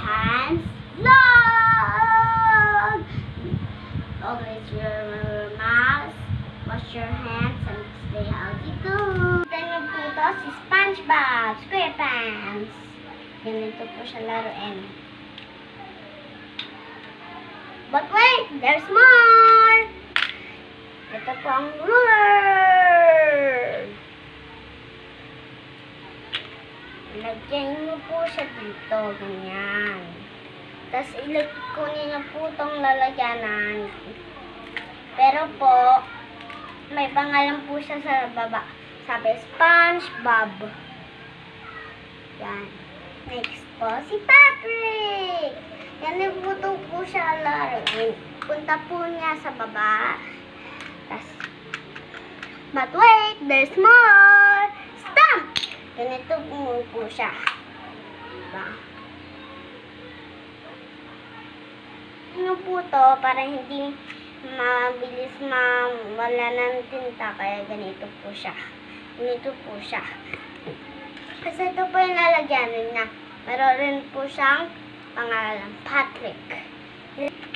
Hands Vlog! Always wear mask, wash your hands, and stay healthy too. Ito po ito si SpongeBob SquarePants. Ganito po siya laruin. But wait, there's more! Ito po ang ruler. Lagyan mo po siya dito, ganyan. Tapos kunin niyo po itong lalagyanan. Pero po, may pangalan po siya sa baba. Sabi, SpongeBob. Yan. Next po, si Patrick. Yan po ito po siya laruin. Punta po niya sa baba. Tapos, but wait, there's more. Stamp! Ganito po siya. Diba? Ano po to? Para hindi mabilis mawala ng tinta. Kaya ganito po siya. Ganito po siya. Kasi ito po yung lalagyanan niya. Meron rin po siyang pangalan, Patrick.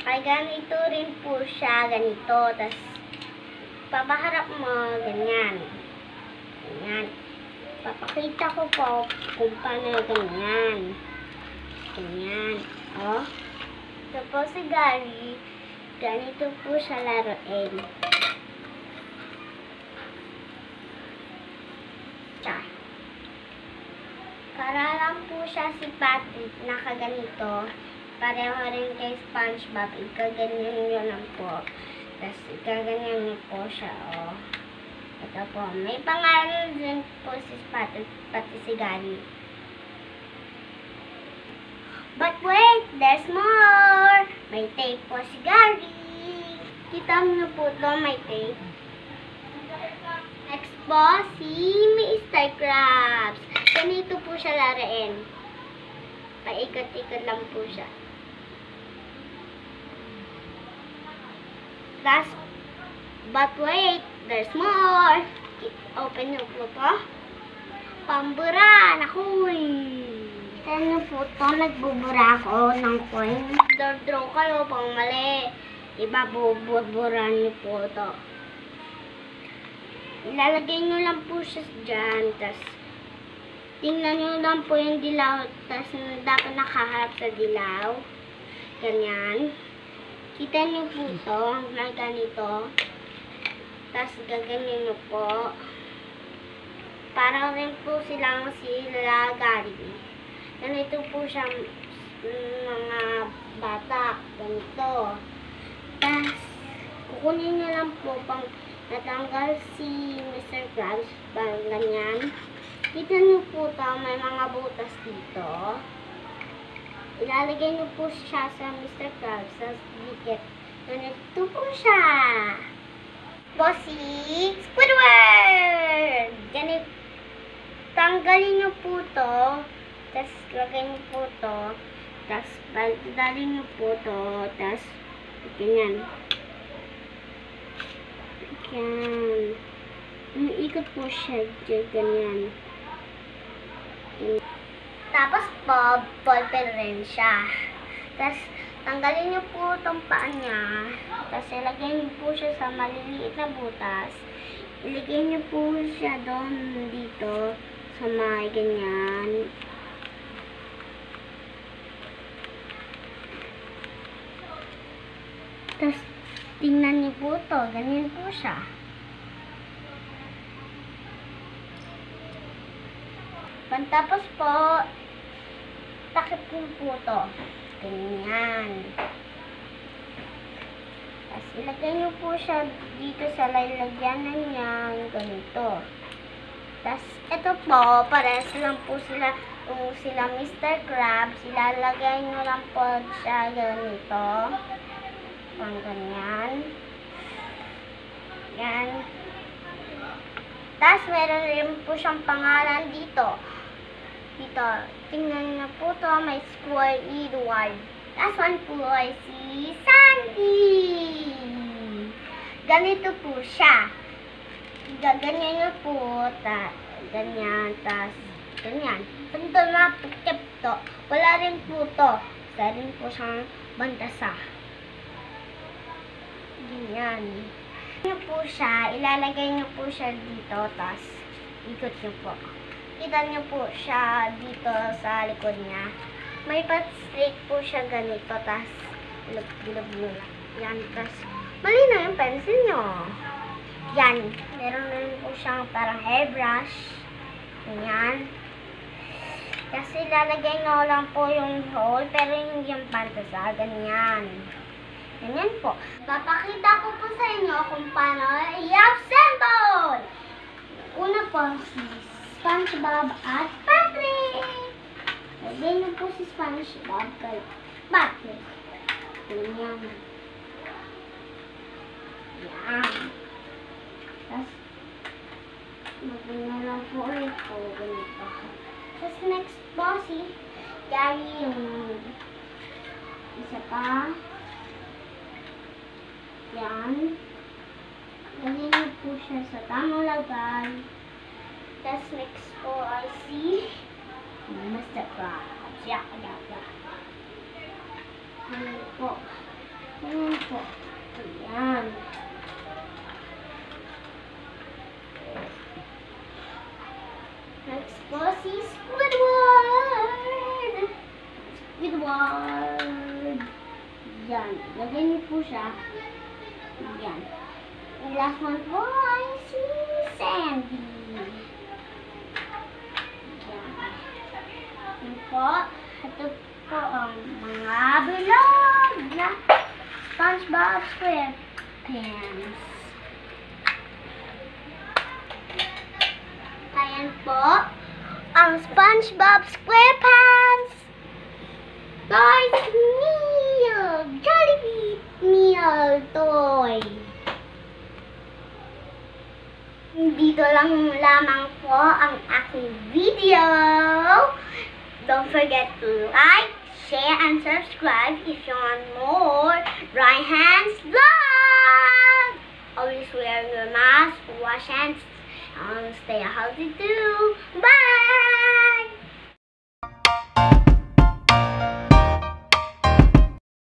Kaya ganito rin po siya. Ganito. Tapos, papaharap mo. Ganyan. Ganyan. Papakita ko po kung paano ganyan. Ganyan. Oh. Ito po si Gary. Ganito po siya laruin. Para lang po siya si Patrick. Nakaganito. Pareho rin kay SpongeBob. Ikaganyan nyo lang po. Tapos ikaganyan nyo po siya. Oh. Ito po. May pangalan din po si Patrick, pati si Gary. But wait, there's more! May tape po si Gary. Kita mo po ito, may tape. Next po, si Mr. Krabs. Ganito po siya laruin. Paikot-ikot lang po siya. Last, but wait, there's more. Open nyo po ito. Pambura! Nakuy! Ito nyo po ito. Nagbubura ako ng coin. Draw kayo pang mali. Iba buburan nyo po ito. Ilalagay nyo lang po siya dyan. Tapos, tingnan nyo lang po yung dilaw. Tapos, dapat nakaharap sa dilaw. Ganyan. Kita nyo po ito. Hanggang ganito. Tapos, gaganyan nyo po. Para rin po silang sila Gary. Ganito po siya mga bata. Ganito. Tapos, kukunin nyo lang po pang natanggal si Mr. Krabs. Parang ganyan. Kita nyo po ito. May mga butas dito. Ilalagay nyo po siya sa Mr. Krabs. Sa dikit. Ganito po siya. Si Squidward! Ganito. Tanggalin nyo po ito. Tapos, lagay nyo po ito. Tapos, dalhin nyo po ito. Tapos, ganyan. Ganyan. Umiikot po siya. Ganyan. Tapos po, ballpen rin siya. Tapos, tanggalin nyo po itong paa niya. Tapos, ilagay nyo po siya sa maliliit na butas. Ilagay nyo po siya doon dito sa may ganyan. Tapos, tingnan nyo po ito. Ganyan po siya. Pantapos po, takip po ito. Ganyan. Tapos, ilagay nyo po siya dito sa lalagyanan niya. Ganito. Tapos, ito po, pares lang po sila. Kung sila Mr. Krabs, ilalagay nyo lang po siya ganito. Pang ganyan. Yan. Tapos, meron rin po siyang pangalan dito. Dito. Tingnan na po to. May Square Edward. Last one po ay si Sandy. Ganito po siya. Gaganyan nyo po. Ganyan. Tas ganyan. Punto na po to. Wala rin po to. Isa din po siyang bantasa. Ganyan. Ano po siya, ilalagay niyo po siya dito, tas ikot niyo po. Kita niyo po siya dito sa likod niya. May pat-straight po siya ganito, tas ilog-ilog mo lang. Yan, tas malinaw yung pencil niyo. Yan. Meron na rin po siyang parang hairbrush. Ganyan. Kasi lalagay nyo lang po yung hole, pero hindi yung pantasa. Ganyan. Ganyan po. Papakita ko po sa inyo kung paano i-assemble. Una po si SpongeBob at Patrick. Lagay na po si SpongeBob kay Patrick. Ganyan. Yan. Tapos, maganda lang po ito. Ganito. Tapos next po si Gary yung isa pa. Yan. Ganyan niyo po siya sa tamang lagay. Tapos next po ay si Mr. Krabs. Yan po. Yan po. Ayan. Next po si Squidward. Squidward. Yan. Lagay niyo po siya. Yan. And last one po ay si Sandy. Yan. Yan po. Ito po ang mga bilog na SpongeBob SquarePants. Ayan po ang SpongeBob SquarePants Toys Meal Jollibee Meal Toy. Dito lang lamang po ang aking video. Don't forget to like, share, and subscribe if you want more Brian Hands Vlog. Always wear your mask, wash hands, and stay healthy too. Bye!